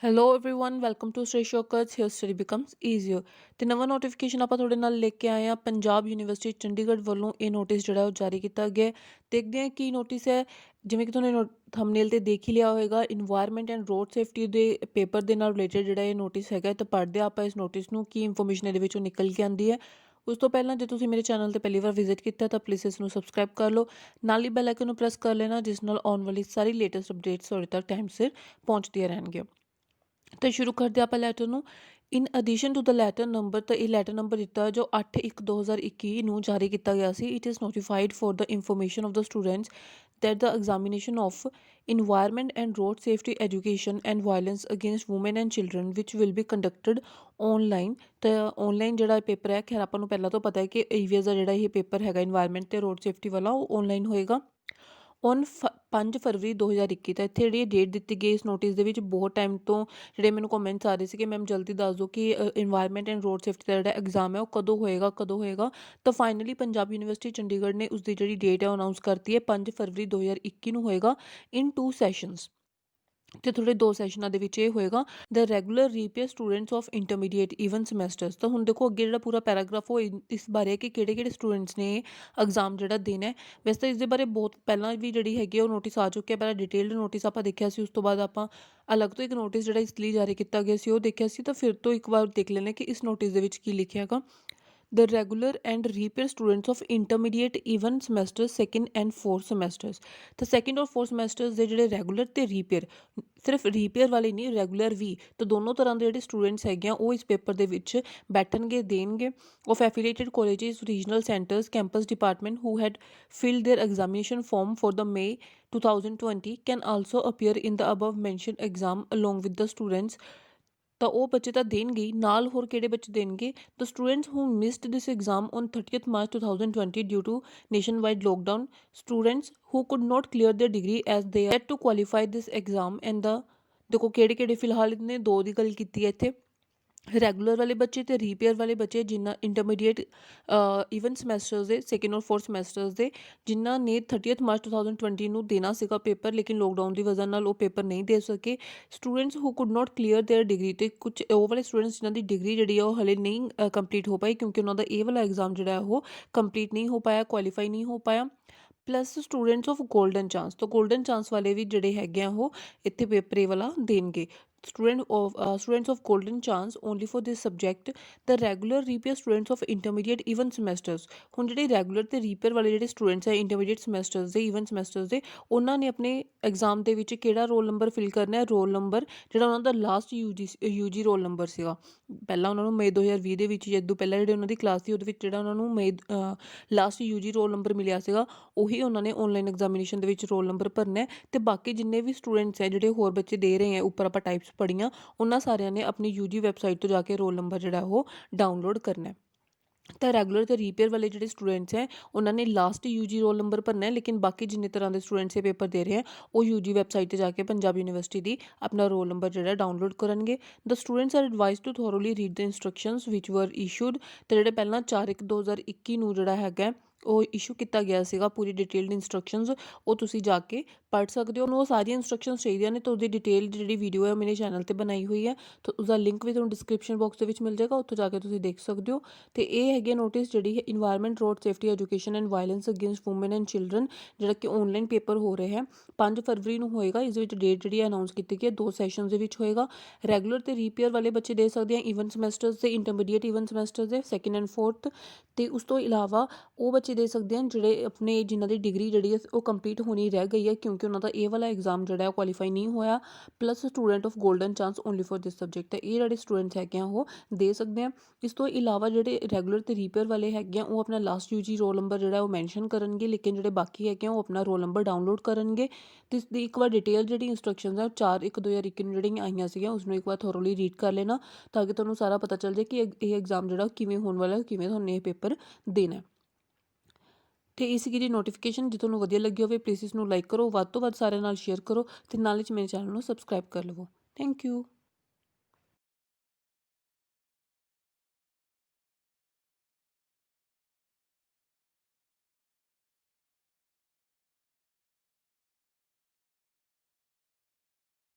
Hello everyone welcome to stay shockers here study becomes easier. ਤੇ ਨਵਾਂ notification ਆਪਾਂ ਤੁਹਾਡੇ ਨਾਲ ਲੈ ਕੇ ਆਏ ਹਾਂ। ਪੰਜਾਬ ਯੂਨੀਵਰਸਿਟੀ ਚੰਡੀਗੜ੍ਹ ਵੱਲੋਂ ਇਹ ਨੋਟਿਸ ਜਿਹੜਾ ਉਹ ਜਾਰੀ ਕੀਤਾ ਗਿਆ ਹੈ। ਦੇਖਦੇ ਹਾਂ ਕੀ ਨੋਟਿਸ ਹੈ। ਜਿਵੇਂ ਕਿ ਤੁਹਾਨੂੰ ਥੰਬਨੇਲ ਤੇ ਦੇਖ ਹੀ ਲਿਆ ਹੋਵੇਗਾ, ਇਨਵਾਇਰਨਮੈਂਟ ਐਂਡ ਰੋਡ ਸੇਫਟੀ ਦੇ ਪੇਪਰ ਦੇ ਨਾਲ ਰਿਲੇਟਡ ਜਿਹੜਾ ਇਹ ਨੋਟਿਸ ਹੈਗਾ। ਤਾਂ ਪੜ੍ਹਦੇ ਹਾਂ ਆਪਾਂ ਇਸ ਨੋਟਿਸ ਨੂੰ, ਕੀ ਇਨਫੋਰਮੇਸ਼ਨ ਇਹਦੇ ਵਿੱਚੋਂ ਨਿਕਲ ਕੇ ਆਉਂਦੀ ਹੈ। ਉਸ ਤੋਂ ਪਹਿਲਾਂ ਜੇ ਤੁਸੀਂ ਮੇਰੇ ਚੈਨਲ ਤੇ ਪਹਿਲੀ ਵਾਰ ਵਿਜ਼ਿਟ ਕੀਤਾ ਤਾਂ ਪਲੀਜ਼ ਇਸ ਨੂੰ ਸਬਸਕ੍ਰਾਈਬ ਕਰ ਲਓ, ਨਾਲ ਹੀ ਬੈਲ ਆਈਕਨ ਨੂੰ ਪ੍ਰੈਸ ਕਰ ਲੈਣਾ, ਜਿਸ ਨਾਲ ਆਉਣ ਵਾਲੀ ਸਾਰੀ ਲੇਟੈਸਟ ਅਪਡੇਟਸ ਤੁਹਾਡੇ ਤੱਕ ਟਾਈਮ ਸਿਰ ਪਹੁੰਚਦੀਆਂ ਰਹਿਣਗੀਆਂ। तो शुरू करते ਆਪਾਂ ਲੈਟਰ ਨੂੰ। In addition to the letter number, ਤਾਂ ਇਹ ਲੈਟਰ ਨੰਬਰ ਦਿੱਤਾ ਜੋ 8/1/2021 ਨੂੰ ਜਾਰੀ ਕੀਤਾ ਗਿਆ ਸੀ। It is notified for the information of the students that the examination of environment and road safety education and violence against women and children which will be conducted online। ਤਾਂ online ਜਿਹੜਾ paper ਹੈ, ਖੈਰ ਆਪਾਂ ਨੂੰ ਪਹਿਲਾਂ ਤੋਂ ਪਤਾ ਹੈ ਕਿ ਈਵੀਐਸ ਦਾ ਜਿਹੜਾ ਇਹ ਪੇਪਰ ਹੈਗਾ ਇਨਵਾਇਰਨਮੈਂਟ ਤੇ ਰੋਡ ਸੇਫਟੀ ਵਾਲਾ, ਉਹ ਆਨਲਾਈਨ ਹੋਏਗਾ ਔਨ 5 ਫਰਵਰੀ 2021। ਤਾਂ ਇੱਥੇ ਜਿਹੜੀ ਡੇਟ ਦਿੱਤੀ ਗਈ ਇਸ ਨੋਟਿਸ ਦੇ ਵਿੱਚ, ਬਹੁਤ ਟਾਈਮ ਤੋਂ ਜਿਹੜੇ ਮੈਨੂੰ ਕਮੈਂਟਸ ਆ ਰਹੇ ਸੀ ਕਿ ਮੈਮ ਜਲਦੀ ਦੱਸ ਦਿਓ ਕਿ ਇਨਵਾਇਰਨਮੈਂਟ ਐਂਡ ਰੋਡ ਸੇਫਟੀ ਦਾ ਜਿਹੜਾ ਐਗਜ਼ਾਮ ਹੈ ਉਹ ਕਦੋਂ ਹੋਏਗਾ। ਤਾਂ ਫਾਈਨਲੀ ਪੰਜਾਬ ਯੂਨੀਵਰਸਿਟੀ ਚੰਡੀਗੜ੍ਹ ਨੇ ਉਸਦੀ ਜਿਹੜੀ ਡੇਟ ਹੈ ਉਹ ਅਨਾਊਂਸ ਕਰਤੀ ਹੈ, 5 ਫਰਵਰੀ 2021 ਨੂੰ ਹੋਏਗਾ ਇਨ 2 ਸੈਸ਼ਨਸ। ਤੇ ਤੁਹਾਡੇ 2 ਸੈਸ਼ਨਾਂ ਦੇ ਵਿੱਚ ਇਹ ਹੋਏਗਾ the regular reappear students of intermediate even semesters. ਤਾਂ ਹੁਣ ਦੇਖੋ ਅੱਗੇ ਜਿਹੜਾ ਪੂਰਾ ਪੈਰਾਗ੍ਰਾਫ ਉਹ ਇਸ ਬਾਰੇ ਹੈ ਕਿ ਕਿਹੜੇ ਸਟੂਡੈਂਟਸ ਨੇ ਐਗਜ਼ਾਮ ਜਿਹੜਾ ਦੇਣਾ ਹੈ। ਵੈਸੇ ਤਾਂ ਇਸ ਦੇ ਬਾਰੇ ਬਹੁਤ ਪਹਿਲਾਂ ਵੀ ਜਿਹੜੀ ਹੈਗੀ ਉਹ ਨੋਟਿਸ ਆ ਚੁੱਕਿਆ। ਪਹਿਲਾਂ ਡਿਟੇਲਡ ਨੋਟਿਸ ਆਪਾਂ ਦੇਖਿਆ ਸੀ, ਉਸ ਤੋਂ ਬਾਅਦ ਆਪਾਂ ਅਲੱਗ ਤੋਂ ਇੱਕ ਨੋਟਿਸ ਜਿਹੜਾ ਇਸ ਲਈ ਜਾਰੀ ਕੀਤਾ ਗਿਆ ਸੀ ਉਹ ਦੇਖਿਆ ਸੀ। ਤਾਂ ਫਿਰ ਤੋਂ ਇੱਕ ਵਾਰ ਦੇਖ ਲੈਂਦੇ ਕਿ ਇਸ ਨੋਟਿਸ ਦੇ ਵਿੱਚ ਕੀ ਲਿਖਿਆ ਹੈਗਾ। the regular and repair students of intermediate even semesters second and fourth semesters। ਤਾਂ ਸੈਕਿੰਡ ਔਰ ਫੋਰਥ ਸਮੈਸਟਰਸ ਦੇ ਜਿਹੜੇ ਰੈਗੂਲਰ ਤੇ ਰੀਪੇਅਰ, ਸਿਰਫ ਰੀਪੇਅਰ ਵਾਲੇ ਨਹੀਂ ਰੈਗੂਲਰ ਵੀ, ਤਾਂ ਦੋਨੋਂ ਤਰ੍ਹਾਂ ਦੇ ਜਿਹੜੇ ਸਟੂਡੈਂਟਸ ਹੈਗੇ ਆ ਉਹ ਇਸ ਪੇਪਰ ਦੇ ਵਿੱਚ ਬੈਠਣਗੇ, ਦੇਣਗੇ। Of affiliated colleges, regional centres, campus department who had filled their examination form for the May 2020 can also appear in the above mentioned exam along with the students। ਤਾਂ ਉਹ ਬੱਚੇ ਤਾਂ ਦੇਣਗੇ ਹੀ, ਨਾਲ ਹੋਰ ਕਿਹੜੇ ਬੱਚੇ ਦੇਣਗੇ। The students who missed this exam on 30th March 2020 due to nationwide lockdown, students who could not clear their degree as they are to qualify this exam and the, ਦੇਖੋ ਕਿਹੜੇ ਫਿਲਹਾਲ ਇਹਨੇ 2 ਦੀ ਗੱਲ ਕੀਤੀ ਹੈ ਇੱਥੇ, ਰੈਗੂਲਰ ਵਾਲੇ ਬੱਚੇ ਤੇ ਰੀਪੇਅਰ ਵਾਲੇ ਬੱਚੇ ਜਿਨ੍ਹਾਂ ਇੰਟਰਮੀਡੀਏਟ ਈਵਨ ਸਮੈਸਟਰਸ ਦੇ ਸੈਕਿੰਡ ਔਰ ਫੋਰਥ ਸਮੈਸਟਰਸ ਦੇ, ਜਿਨ੍ਹਾਂ ਨੇ 30th March 2020 ਨੂੰ ਦੇਣਾ ਸੀਗਾ ਪੇਪਰ, ਲੇਕਿਨ ਲੋਕਡਾਊਨ ਦੀ ਵਜ੍ਹਾ ਨਾਲ ਉਹ ਪੇਪਰ ਨਹੀਂ ਦੇ ਸਕੇ। Students who could not clear their degree, ਤੇ ਕੁਝ ਉਹ ਵਾਲੇ ਸਟੂਡੈਂਟਸ ਜਿਨ੍ਹਾਂ ਦੀ ਡਿਗਰੀ ਜਿਹੜੀ ਆ ਉਹ ਹਲੇ ਨਹੀਂ ਕੰਪਲੀਟ ਹੋ ਪਾਈ, ਕਿਉਂਕਿ ਉਹਨਾਂ ਦਾ ਇਹ ਵਾਲਾ ਐਗਜ਼ਾਮ ਜਿਹੜਾ ਉਹ ਕੰਪਲੀਟ ਨਹੀਂ ਹੋ ਪਾਇਆ, ਕੁਆਲੀਫਾਈ ਨਹੀਂ ਹੋ ਪਾਇਆ। Plus students of golden chance, ਤਾਂ ਗੋਲਡਨ ਚਾਂਸ ਵਾਲੇ ਵੀ ਜਿਹੜੇ ਹੈਗੇ ਆ ਉਹ ਇੱਥੇ ਪੇਪਰ ਇਹ ਵਾਲਾ ਦੇਣਗੇ। students of golden chance only for this subject the regular repair students of intermediate even semesters। ਹੁਣ ਜਿਹੜੇ ਰੈਗੂਲਰ ਤੇ ਰੀਪੇਅਰ ਵਾਲੇ ਜਿਹੜੇ ਸਟੂਡੈਂਟਸ ਹੈ ਇੰਟਰਮੀਡੀਏਟ ਸਮੈਸਟਰਸ ਦੇ, ਈਵਨ ਸਮੈਸਟਰਸ ਦੇ, ਉਹਨਾਂ ਨੇ ਆਪਣੇ ਐਗਜ਼ਾਮ ਦੇ ਵਿੱਚ ਕਿਹੜਾ ਰੋਲ ਨੰਬਰ ਫਿਲ ਕਰਨਾ ਹੈ, ਰੋਲ ਨੰਬਰ ਜਿਹੜਾ ਉਹਨਾਂ ਦਾ ਲਾਸਟ ਯੂਜੀ ਰੋਲ ਨੰਬਰ ਸੀਗਾ। ਪਹਿਲਾਂ ਉਹਨਾਂ ਨੂੰ ਮਈ 2020 ਦੇ ਵਿੱਚ, ਜਦੋਂ ਪਹਿਲਾਂ ਜਿਹੜੇ ਉਹਨਾਂ ਦੀ ਕਲਾਸ ਸੀ ਉਹਦੇ ਵਿੱਚ ਜਿਹੜਾ ਉਹਨਾਂ ਨੂੰ ਮਈ ਲਾਸਟ ਯੂਜੀ ਰੋਲ ਨੰਬਰ ਮਿਲਿਆ ਸੀਗਾ, ਉਹੀ ਉਹਨਾਂ ਨੇ ਆਨਲਾਈਨ ਐਗਜ਼ਾਮੀਨੇਸ਼ਨ ਦੇ ਵਿੱਚ ਰੋਲ ਨੰਬਰ ਭਰਨਾ। ਤੇ ਬਾਕੀ ਜਿੰਨੇ ਵੀ ਸਟੂਡੈਂਟਸ ਹੈ ਜਿਹੜੇ ਹੋਰ ਬੱਚੇ ਦੇ ਰਹੇ ਹੈ, ਉੱਪਰ ਆਪਾਂ ਟਾਈਪਸ ਪੜ੍ਹੀਆਂ, ਉਹਨਾਂ ਸਾਰਿਆਂ ਨੇ ਆਪਣੀ ਯੂਜੀ ਵੈਬਸਾਈਟ ਤੋਂ ਜਾ ਕੇ ਰੋਲ ਨੰਬਰ ਜਿਹੜਾ ਉਹ ਡਾਊਨਲੋਡ ਕਰਨਾ। ਤਾਂ ਰੈਗੂਲਰ ਤੇ ਰੀਪੇਅਰ ਵਾਲੇ ਜਿਹੜੇ ਸਟੂਡੈਂਟਸ ਹੈ ਉਹਨਾਂ ਨੇ ਲਾਸਟ ਯੂਜੀ ਰੋਲ ਨੰਬਰ ਭਰਨਾ ਹੈ, ਲੇਕਿਨ ਬਾਕੀ ਜਿੰਨੇ ਤਰ੍ਹਾਂ ਦੇ ਸਟੂਡੈਂਟਸ ਇਹ ਪੇਪਰ ਦੇ ਰਹੇ ਹੈ ਉਹ ਯੂਜੀ ਵੈਬਸਾਈਟ 'ਤੇ ਜਾ ਕੇ ਪੰਜਾਬ ਯੂਨੀਵਰਸਿਟੀ ਦੀ ਆਪਣਾ ਰੋਲ ਨੰਬਰ ਜਿਹੜਾ ਡਾਊਨਲੋਡ ਕਰਨਗੇ। The students are advised to thoroughly read the instructions which were issued. ਤੇ ਜਿਹੜੇ ਪਹਿਲਾਂ 4/1/2021 ਨੂੰ ਜਿਹੜਾ ਹੈਗਾ ਉਹ ਇਸ਼ੂ ਕੀਤਾ ਗਿਆ ਸੀਗਾ, ਪੂਰੀ ਡਿਟੇਲਡ ਇੰਸਟਰਕਸ਼ਨਸ, ਉਹ ਤੁਸੀਂ ਜਾ ਕੇ ਪੜ੍ਹ ਸਕਦੇ ਹੋ। ਉਹਨੂੰ ਉਹ ਸਾਰੀਆਂ ਇੰਸਟਰਕਸ਼ਨਸ ਚਾਹੀਦੀਆਂ ਨੇ, ਤਾਂ ਉਹਦੀ ਡਿਟੇਲ ਜਿਹੜੀ ਵੀਡੀਓ ਹੈ ਉਹ ਮੇਰੇ ਚੈਨਲ 'ਤੇ ਬਣਾਈ ਹੋਈ ਹੈ, ਤਾਂ ਉਸਦਾ ਲਿੰਕ ਵੀ ਤੁਹਾਨੂੰ ਡਿਸਕ੍ਰਿਪਸ਼ਨ ਬਾਕਸ ਦੇ ਵਿੱਚ ਮਿਲ ਜਾਏਗਾ, ਉੱਥੋਂ ਜਾ ਕੇ ਤੁਸੀਂ ਦੇਖ ਸਕਦੇ ਹੋ। ਤੇ ਇਹ ਹੈਗੇ ਨੋਟਿਸ ਜਿਹੜੀ ਹੈ environment road safety education and violence against woman and children, ਜਿਹੜਾ ਕਿ ਆਨਲਾਈਨ ਪੇਪਰ ਹੋ ਰਿਹਾ ਹੈ 5 ਫਰਵਰੀ ਨੂੰ ਹੋਏਗਾ। ਇਸ ਵਿੱਚ ਡੇਟ ਜਿਹੜੀ ਅਨਾਊਂਸ ਕੀਤੀ ਗਈ ਹੈ, 2 ਸੈਸ਼ਨ ਦੇ ਵਿੱਚ ਹੋਏਗਾ। ਰੈਗੂਲਰ ਤੇ ਰੀਪੇਅਰ ਵਾਲੇ ਬੱਚੇ ਦੇ ਸਕਦੇ ਆ, ਈਵਨ ਸਮੈਸਟਰਸ ਦੇ, ਇੰਟਰਮੀਡੀਏਟ ਈਵਨ ਸਮੈਸਟਰਸ ਦੇ ਸੈਕਿੰਡ ਐਂਡ ਫੋਰਥ। ਤੇ ਉਸ ਤੋਂ ਇਲਾਵਾ ਉਹ ਬੱਚੇ ਦੇ ਸਕਦੇ ਹਨ ਜਿਹੜੇ ਆਪਣੇ ਜਿਨ੍ਹਾਂ ਦੀ ਡਿਗਰੀ ਜਿਹੜੀ ਹੈ ਉਹ ਕੰਪਲੀਟ ਹੋਣੀ ਰਹਿ ਗਈ ਹੈ, ਕਿਉਂਕਿ ਉਹਨਾਂ ਦਾ ਇਹ ਵਾਲਾ ਐਗਜ਼ਾਮ ਜਿਹੜਾ ਹੈ ਕੁਆਲੀਫਾਈ ਨਹੀਂ ਹੋਇਆ। Plus student of golden chance only for this subject, ਇਹ ਜਿਹੜੇ ਸਟੂਡੈਂਟਸ ਹੈਗੇ ਆ ਉਹ ਦੇ ਸਕਦੇ ਆ। ਇਸ ਤੋਂ ਇਲਾਵਾ ਜਿਹੜੇ ਰੈਗੂਲਰ ਤੇ ਰੀਪੇਅਰ ਵਾਲੇ ਹੈਗੇ ਆ ਉਹ ਆਪਣਾ ਲਾਸਟ ਯੂਜੀ ਰੋਲ ਨੰਬਰ ਜਿਹੜਾ ਉਹ ਮੈਂਸ਼ਨ ਕਰਨਗੇ, ਲੇਕਿਨ ਜਿਹੜੇ ਬਾਕੀ ਹੈਗੇ ਆ ਉਹ ਆਪਣਾ ਰੋਲ ਨੰਬਰ ਡਾਊਨਲੋਡ ਕਰਨਗੇ। ਤੇ ਇਸ ਦੀ ਇੱਕ ਵਾਰ ਡਿਟੇਲ ਜਿਹੜੀ ਇੰਸਟਰਕਸ਼ਨਸ ਆ 4/1/2021 ਨੂੰ ਜਿਹੜੀਆਂ ਆਈਆਂ ਸੀਗੀਆਂ ਉਸਨੂੰ ਇੱਕ ਵਾਰ ਥੋਰੋਲੀ ਰੀਡ ਕਰ ਲੈਣਾ, ਤਾਂ ਕਿ ਤੁਹਾਨੂੰ ਸਾਰਾ ਪਤਾ ਚੱਲ ਜਾਏ ਕਿ ਇਹ ਐਗਜ਼ਾਮ ਜਿਹੜਾ ਕਿਵੇਂ ਹੋਣ ਵਾਲਾ, ਕਿਵੇਂ ਤੁਹਾਨੂੰ ਇਹ ਪੇਪਰ ਦੇਣਾ। ਤੇ ਇਹ ਸੀਗੀ ਜੀ ਨੋਟੀਫਿਕੇਸ਼ਨ। ਜੇ ਤੁਹਾਨੂੰ ਵਧੀਆ ਲੱਗੀ ਹੋਵੇ ਪਲੀਜ਼ ਇਸ ਨੂੰ ਲਾਈਕ ਕਰੋ, ਵੱਧ ਤੋਂ ਵੱਧ ਸਾਰਿਆਂ ਨਾਲ ਸ਼ੇਅਰ ਕਰੋ, ਤੇ ਨਾਲ ਹੀ ਮੇਰੇ ਚੈਨਲ ਨੂੰ ਸਬਸਕ੍ਰਾਈਬ ਕਰ ਲਵੋ। Thank you.